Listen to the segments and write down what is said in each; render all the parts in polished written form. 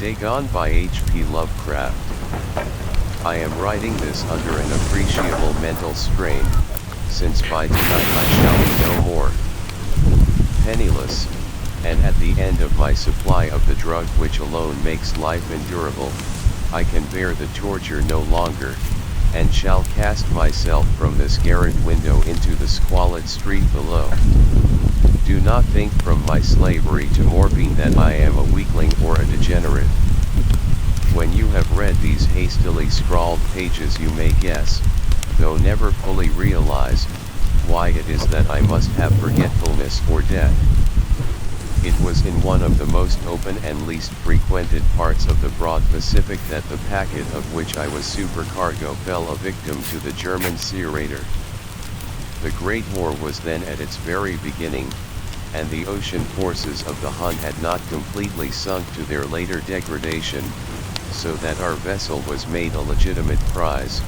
Dagon by H.P. Lovecraft. I am writing this under an appreciable mental strain, since by tonight I shall be no more penniless, and at the end of my supply of the drug which alone makes life endurable, I can bear the torture no longer, and shall cast myself from this garret window into the squalid street below. Do not think from my slavery to morphine that I am a weakling or a degenerate. When you have read these hastily scrawled pages you may guess, though never fully realize, why it is that I must have forgetfulness or death. It was in one of the most open and least frequented parts of the broad Pacific that the packet of which I was supercargo fell a victim to the German sea raider. The Great War was then at its very beginning, and the ocean forces of the Hun had not completely sunk to their later degradation, so that our vessel was made a legitimate prize,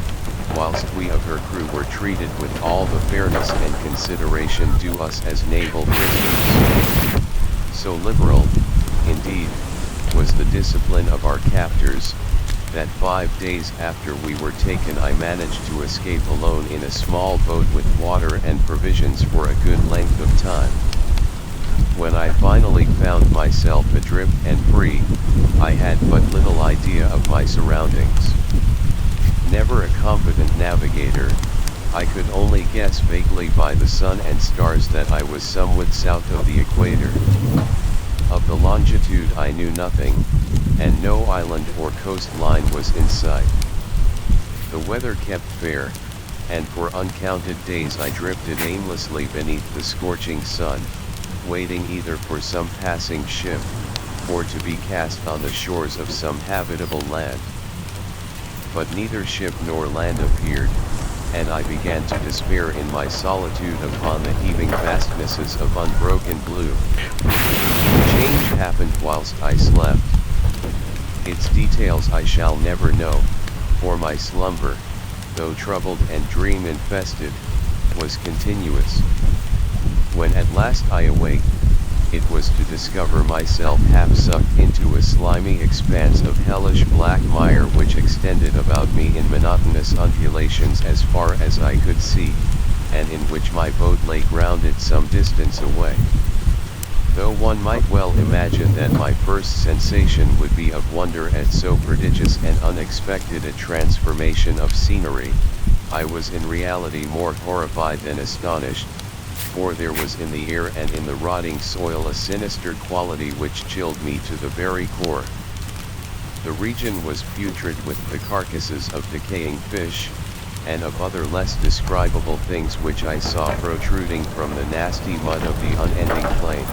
whilst we of her crew were treated with all the fairness and consideration due us as naval prisoners. So liberal, indeed, was the discipline of our captors, that 5 days after we were taken I managed to escape alone in a small boat with water and provisions for a good length of time. When I finally found myself adrift and free, I had but little idea of my surroundings. Never a competent navigator, I could only guess vaguely by the sun and stars that I was somewhat south of the equator. Of the longitude I knew nothing, and no island or coastline was in sight. The weather kept fair, and for uncounted days I drifted aimlessly beneath the scorching sun, waiting either for some passing ship, or to be cast on the shores of some habitable land. But neither ship nor land appeared, and I began to despair in my solitude upon the heaving fastnesses of unbroken blue. The change happened whilst I slept. Its details I shall never know, for my slumber, though troubled and dream-infested, was continuous. When at last I awaked, it was to discover myself half sucked into a slimy expanse of hellish black mire which extended about me in monotonous undulations as far as I could see, and in which my boat lay grounded some distance away. Though one might well imagine that my first sensation would be of wonder at so prodigious and unexpected a transformation of scenery, I was in reality more horrified than astonished, for there was in the air and in the rotting soil a sinister quality which chilled me to the very core. The region was putrid with the carcasses of decaying fish, and of other less describable things which I saw protruding from the nasty mud of the unending plain.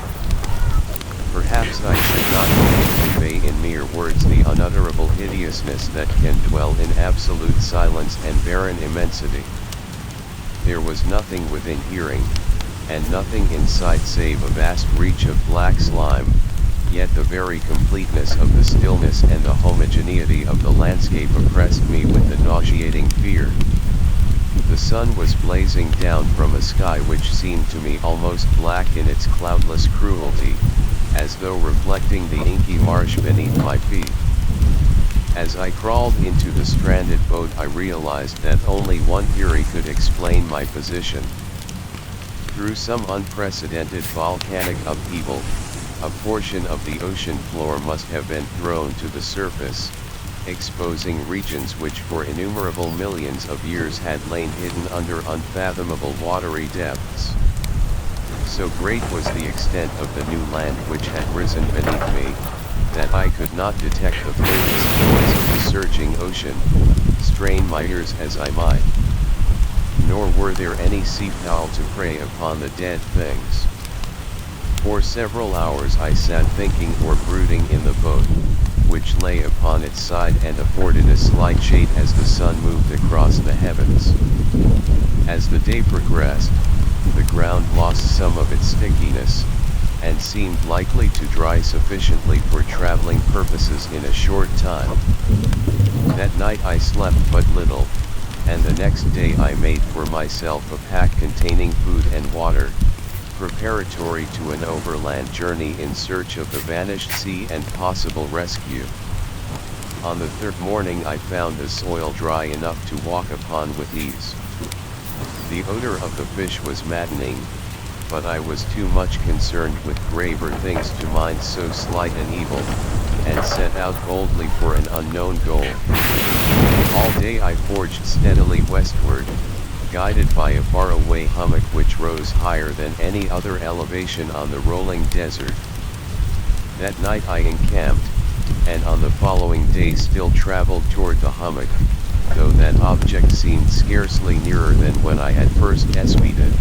Perhaps I should not hope to convey in mere words the unutterable hideousness that can dwell in absolute silence and barren immensity. There was nothing within hearing, and nothing in sight save a vast reach of black slime, yet the very completeness of the stillness and the homogeneity of the landscape oppressed me with a nauseating fear. The sun was blazing down from a sky which seemed to me almost black in its cloudless cruelty, as though reflecting the inky marsh beneath my feet. As I crawled into the stranded boat I realized that only one theory could explain my position. Through some unprecedented volcanic upheaval, a portion of the ocean floor must have been thrown to the surface, exposing regions which for innumerable millions of years had lain hidden under unfathomable watery depths. So great was the extent of the new land which had risen beneath me, that I could not detect the faintest noise of the surging ocean, strain my ears as I might. Nor were there any seafowl to prey upon the dead things. For several hours I sat thinking or brooding in the boat, which lay upon its side and afforded a slight shade as the sun moved across the heavens. As the day progressed, the ground lost some of its stickiness, and seemed likely to dry sufficiently for traveling purposes in a short time. That night I slept but little, and the next day I made for myself a pack containing food and water, preparatory to an overland journey in search of the vanished sea and possible rescue. On the third morning I found the soil dry enough to walk upon with ease. The odor of the fish was maddening, but I was too much concerned with graver things to mind so slight an evil, and set out boldly for an unknown goal. All day I forged steadily westward, guided by a faraway hummock which rose higher than any other elevation on the rolling desert. That night I encamped, and on the following day still traveled toward the hummock, though that object seemed scarcely nearer than when I had first espied it.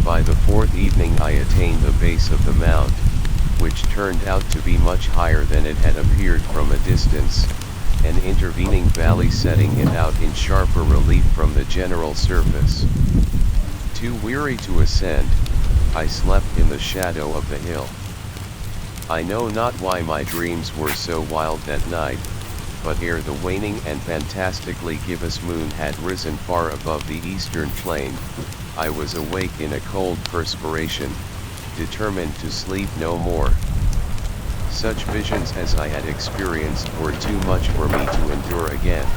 By the fourth evening I attained the base of the mount, which turned out to be much higher than it had appeared from a distance, an intervening valley setting it out in sharper relief from the general surface. Too weary to ascend, I slept in the shadow of the hill. I know not why my dreams were so wild that night, but ere the waning and fantastically gibbous moon had risen far above the eastern plain, I was awake in a cold perspiration, determined to sleep no more. Such visions as I had experienced were too much for me to endure again.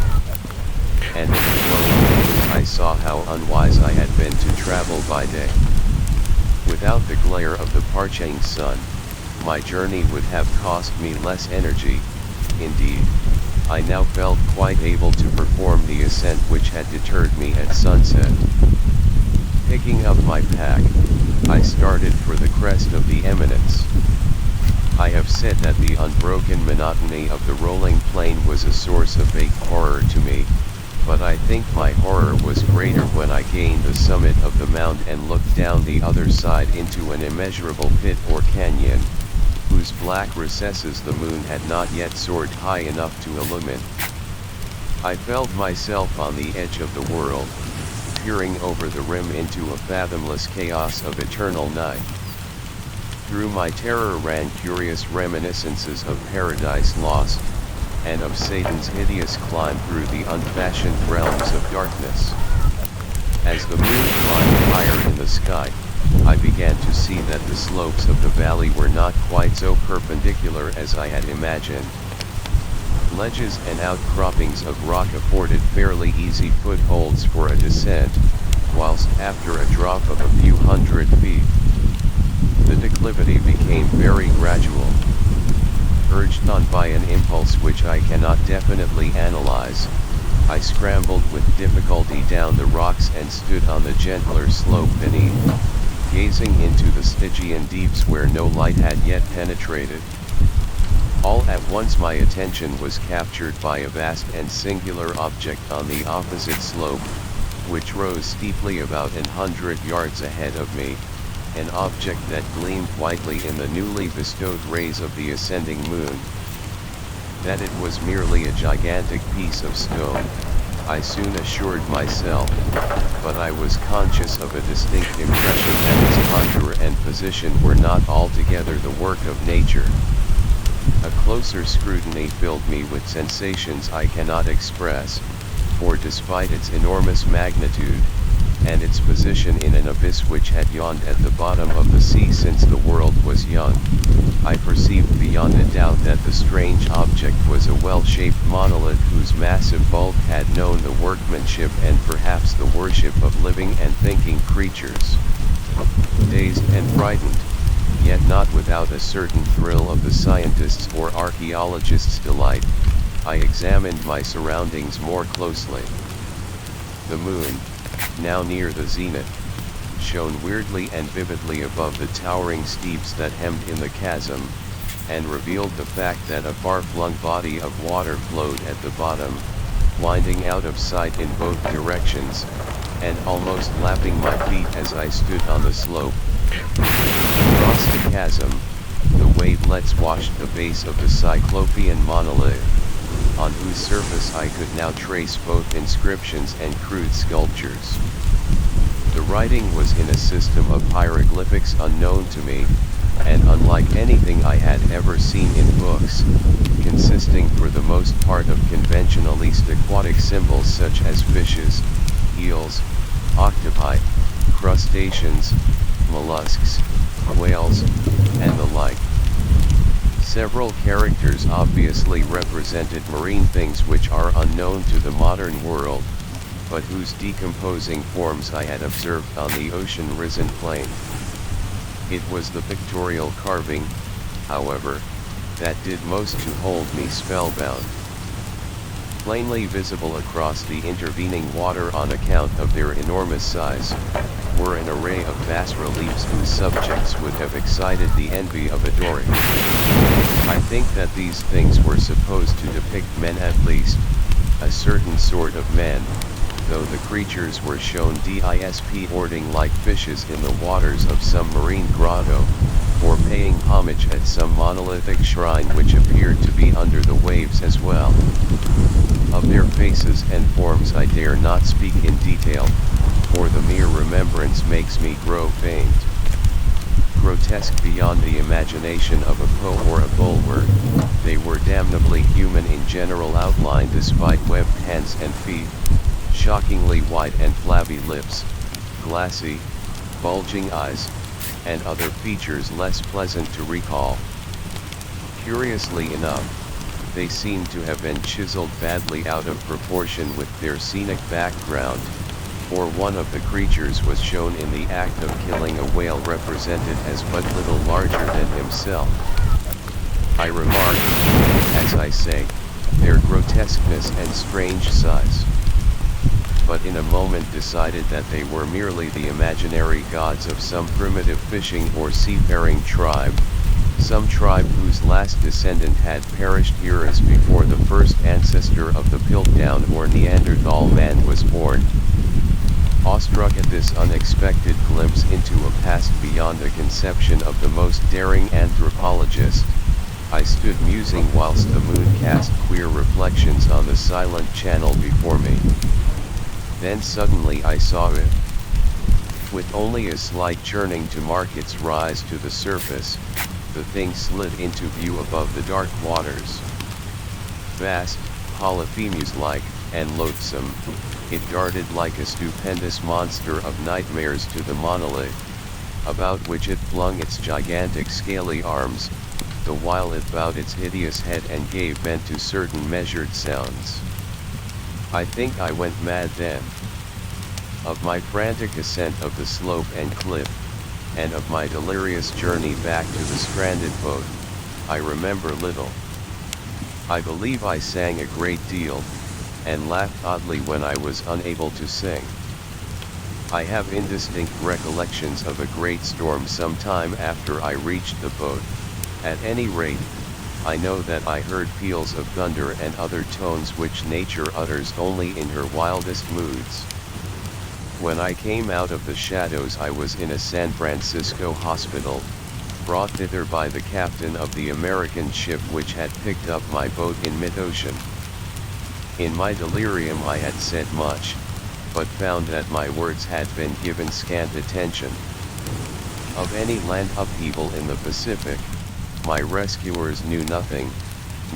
And in the glow of the moon I saw how unwise I had been to travel by day. Without the glare of the parching sun, my journey would have cost me less energy. Indeed, I now felt quite able to perform the ascent which had deterred me at sunset. Picking up my pack, I started for the crest of the eminence. I have said that the unbroken monotony of the rolling plain was a source of vague horror to me, but I think my horror was greater when I gained the summit of the mount and looked down the other side into an immeasurable pit or canyon, whose black recesses the moon had not yet soared high enough to illumine. I felt myself on the edge of the world, peering over the rim into a fathomless chaos of eternal night. Through my terror ran curious reminiscences of Paradise Lost, and of Satan's hideous climb through the unfashioned realms of darkness. As the moon climbed higher in the sky, I began to see that the slopes of the valley were not quite so perpendicular as I had imagined. Ledges and outcroppings of rock afforded fairly easy footholds for a descent, whilst after a drop of a few hundred feet, the declivity became very gradual. Urged on by an impulse which I cannot definitely analyze, I scrambled with difficulty down the rocks and stood on the gentler slope beneath, gazing into the Stygian deeps where no light had yet penetrated. All at once my attention was captured by a vast and singular object on the opposite slope, which rose steeply about 100 yards ahead of me, an object that gleamed whitely in the newly bestowed rays of the ascending moon. That it was merely a gigantic piece of stone, I soon assured myself, but I was conscious of a distinct impression that its contour and position were not altogether the work of nature. A closer scrutiny filled me with sensations I cannot express, for despite its enormous magnitude, and its position in an abyss which had yawned at the bottom of the sea since the world was young, I perceived beyond a doubt that the strange object was a well-shaped monolith whose massive bulk had known the workmanship and perhaps the worship of living and thinking creatures. Dazed and frightened, yet not without a certain thrill of the scientist's or archaeologist's delight, I examined my surroundings more closely. The moon, now near the zenith, shone weirdly and vividly above the towering steeps that hemmed in the chasm, and revealed the fact that a far-flung body of water flowed at the bottom, winding out of sight in both directions, and almost lapping my feet as I stood on the slope. Across the chasm, the wavelets washed the base of the cyclopean monolith, on whose surface I could now trace both inscriptions and crude sculptures. The writing was in a system of hieroglyphics unknown to me, and unlike anything I had ever seen in books, consisting for the most part of conventionalist aquatic symbols such as fishes, eels, octopi, crustaceans, mollusks, whales, and the like. Several characters obviously represented marine things which are unknown to the modern world, but whose decomposing forms I had observed on the ocean-risen plain. It was the pictorial carving, however, that did most to hold me spellbound. Plainly visible across the intervening water on account of their enormous size, were an array of bas-reliefs whose subjects would have excited the envy of a Doric. I think that these things were supposed to depict men, at least, a certain sort of men, though the creatures were shown disporting like fishes in the waters of some marine grotto, or paying homage at some monolithic shrine which appeared to be under the waves as well. Of their faces and forms I dare not speak in detail, for the mere remembrance makes me grow faint. Grotesque beyond the imagination of a Poe or a Bulwer, they were damnably human in general outline despite webbed hands and feet, shockingly white and flabby lips, glassy, bulging eyes, and other features less pleasant to recall. Curiously enough, they seemed to have been chiseled badly out of proportion with their scenic background, for one of the creatures was shown in the act of killing a whale represented as but little larger than himself. I remarked, as I say, their grotesqueness and strange size, but in a moment decided that they were merely the imaginary gods of some primitive fishing or seafaring tribe, some tribe whose last descendant had perished years before the first ancestor of the Piltdown or Neanderthal man was born. Awestruck at this unexpected glimpse into a past beyond the conception of the most daring anthropologist, I stood musing whilst the moon cast queer reflections on the silent channel before me. Then suddenly I saw it. With only a slight churning to mark its rise to the surface, the thing slid into view above the dark waters. Vast, Polyphemus-like, and loathsome, it darted like a stupendous monster of nightmares to the monolith, about which it flung its gigantic scaly arms, the while it bowed its hideous head and gave vent to certain measured sounds. I think I went mad then. Of my frantic ascent of the slope and cliff, and of my delirious journey back to the stranded boat, I remember little. I believe I sang a great deal, and laughed oddly when I was unable to sing. I have indistinct recollections of a great storm some time after I reached the boat. At any rate, I know that I heard peals of thunder and other tones which nature utters only in her wildest moods. When I came out of the shadows I was in a San Francisco hospital, brought thither by the captain of the American ship which had picked up my boat in mid-ocean. In my delirium I had said much, but found that my words had been given scant attention. Of any land upheaval in the Pacific, my rescuers knew nothing,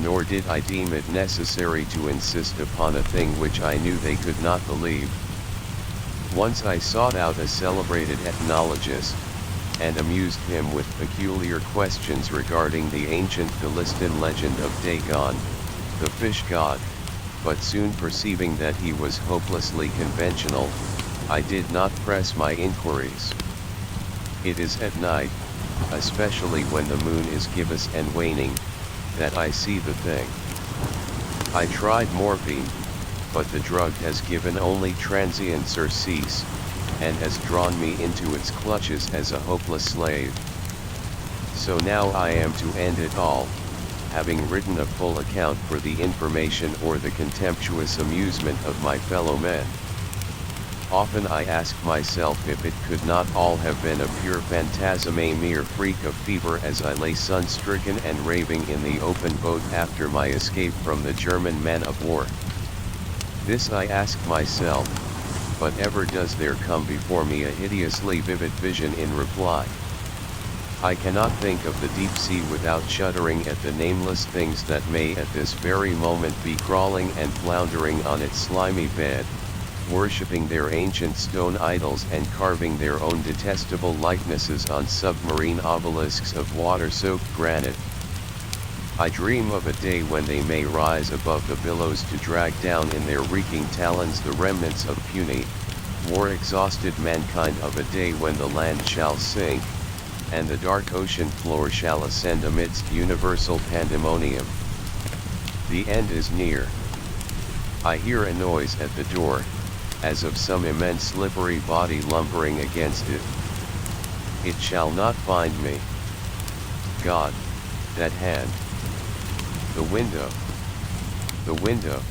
nor did I deem it necessary to insist upon a thing which I knew they could not believe. Once I sought out a celebrated ethnologist, and amused him with peculiar questions regarding the ancient Philistine legend of Dagon, the fish god, but soon perceiving that he was hopelessly conventional, I did not press my inquiries. It is at night, especially when the moon is gibbous and waning, that I see the thing. I tried morphine, but the drug has given only transient surcease, and has drawn me into its clutches as a hopeless slave. So now I am to end it all, having written a full account for the information or the contemptuous amusement of my fellow men. Often I ask myself if it could not all have been a pure phantasm, a mere freak of fever as I lay sun-stricken and raving in the open boat after my escape from the German man of war. This I ask myself, but ever does there come before me a hideously vivid vision in reply. I cannot think of the deep sea without shuddering at the nameless things that may at this very moment be crawling and floundering on its slimy bed, worshipping their ancient stone idols and carving their own detestable likenesses on submarine obelisks of water-soaked granite. I dream of a day when they may rise above the billows to drag down in their reeking talons the remnants of puny, war-exhausted mankind, of a day when the land shall sink, and the dark ocean floor shall ascend amidst universal pandemonium. The end is near. I hear a noise at the door, as of some immense slippery body lumbering against it. It shall not find me. God, that hand. The window. The window.